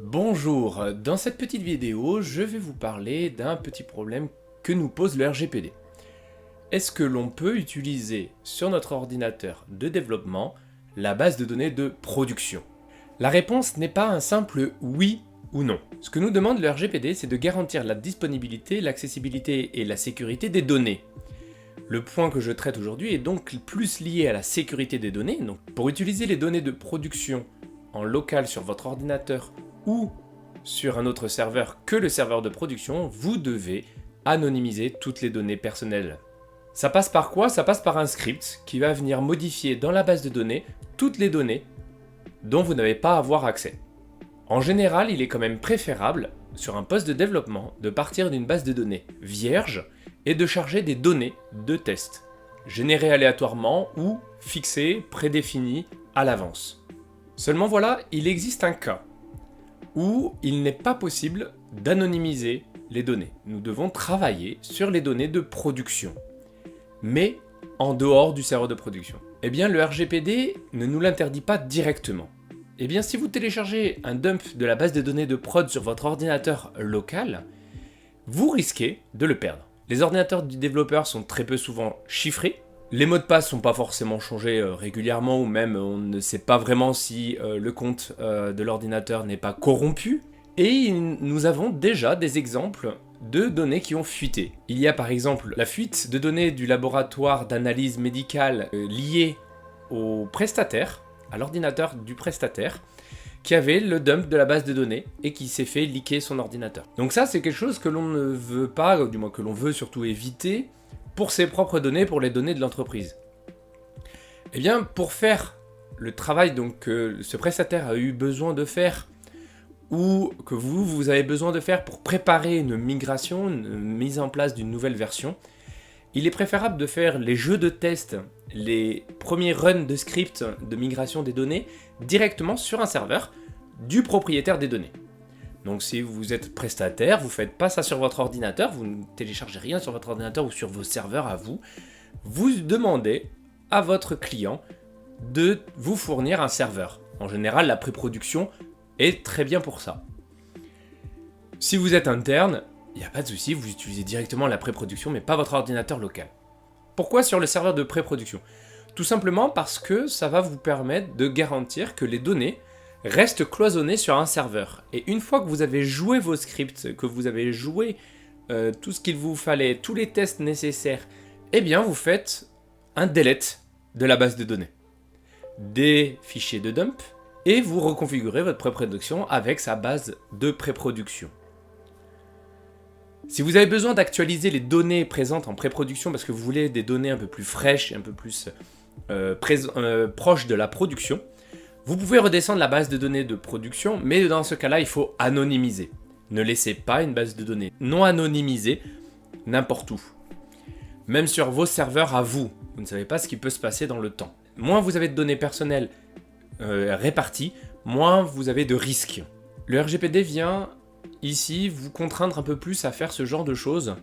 Bonjour, dans cette petite vidéo, je vais vous parler d'un petit problème que nous pose le RGPD. Est-ce que l'on peut utiliser sur notre ordinateur de développement la base de données de production? La réponse n'est pas un simple oui ou non. Ce que nous demande le RGPD, c'est de garantir la disponibilité, l'accessibilité et la sécurité des données. Le point que je traite aujourd'hui est donc plus lié à la sécurité des données. Donc, pour utiliser les données de production en local sur votre ordinateur ou sur un autre serveur que le serveur de production, vous devez anonymiser toutes les données personnelles. Ça passe par quoi? Ça passe par un script qui va venir modifier dans la base de données toutes les données dont vous n'avez pas à avoir accès. En général, il est quand même préférable, sur un poste de développement, de partir d'une base de données vierge et de charger des données de test, générées aléatoirement ou fixées, prédéfinies à l'avance. Seulement voilà, il existe un cas où il n'est pas possible d'anonymiser les données. Nous devons travailler sur les données de production, mais en dehors du serveur de production. Eh bien, le RGPD ne nous l'interdit pas directement. Eh bien, si vous téléchargez un dump de la base de données de prod sur votre ordinateur local, vous risquez de le perdre. Les ordinateurs du développeur sont très peu souvent chiffrés. Les mots de passe sont pas forcément changés régulièrement, ou même on ne sait pas vraiment si le compte de l'ordinateur n'est pas corrompu. Et nous avons déjà des exemples de données qui ont fuité. Il y a par exemple la fuite de données du laboratoire d'analyse médicale liée au prestataire, à l'ordinateur du prestataire, qui avait le dump de la base de données et qui s'est fait leaker son ordinateur. Donc ça, c'est quelque chose que l'on ne veut pas, ou du moins que l'on veut surtout éviter, pour ses propres données, pour les données de l'entreprise. Eh bien, pour faire le travail donc, que ce prestataire a eu besoin de faire, ou que vous avez besoin de faire pour préparer une migration, une mise en place d'une nouvelle version, il est préférable de faire les jeux de test, les premiers runs de script de migration des données directement sur un serveur du propriétaire des données. Donc si vous êtes prestataire, vous ne faites pas ça sur votre ordinateur, vous ne téléchargez rien sur votre ordinateur ou sur vos serveurs à vous, vous demandez à votre client de vous fournir un serveur. En général, la pré-production est très bien pour ça. Si vous êtes interne, il n'y a pas de souci, vous utilisez directement la pré-production, mais pas votre ordinateur local. Pourquoi sur le serveur de pré-production? Tout simplement parce que ça va vous permettre de garantir que les données restent cloisonnées sur un serveur. Et une fois que vous avez joué vos scripts, que vous avez joué tout ce qu'il vous fallait, tous les tests nécessaires, eh bien vous faites un delete de la base de données, des fichiers de dump, et vous reconfigurez votre pré-production avec sa base de pré-production. Si vous avez besoin d'actualiser les données présentes en pré-production parce que vous voulez des données un peu plus fraîches et un peu plus proches de la production, vous pouvez redescendre la base de données de production, mais dans ce cas-là, il faut anonymiser. Ne laissez pas une base de données non anonymisée n'importe où. Même sur vos serveurs à vous, vous ne savez pas ce qui peut se passer dans le temps. Moins vous avez de données personnelles réparties, moins vous avez de risques. Le RGPD vient ici vous contraindre un peu plus à faire ce genre de choses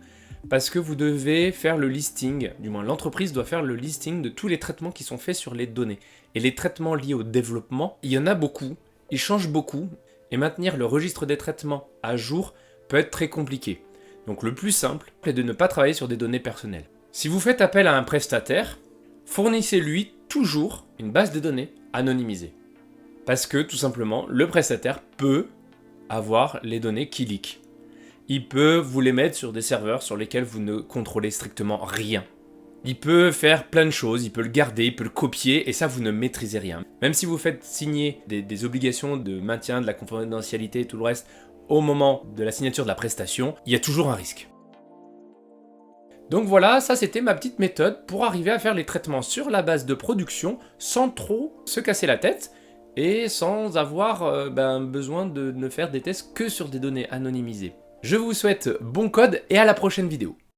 parce que vous devez faire le listing, du moins l'entreprise doit faire le listing de tous les traitements qui sont faits sur les données. Et les traitements liés au développement, il y en a beaucoup, ils changent beaucoup, et maintenir le registre des traitements à jour peut être très compliqué. Donc le plus simple est de ne pas travailler sur des données personnelles. Si vous faites appel à un prestataire, fournissez-lui toujours une base de données anonymisée. Parce que tout simplement, le prestataire peut avoir les données qui leak. Il peut vous les mettre sur des serveurs sur lesquels vous ne contrôlez strictement rien. Il peut faire plein de choses, il peut le garder, il peut le copier, et ça vous ne maîtrisez rien. Même si vous faites signer des obligations de maintien de la confidentialité et tout le reste au moment de la signature de la prestation, il y a toujours un risque. Donc voilà, ça c'était ma petite méthode pour arriver à faire les traitements sur la base de production sans trop se casser la tête et sans avoir besoin de ne faire des tests que sur des données anonymisées. Je vous souhaite bon code et à la prochaine vidéo.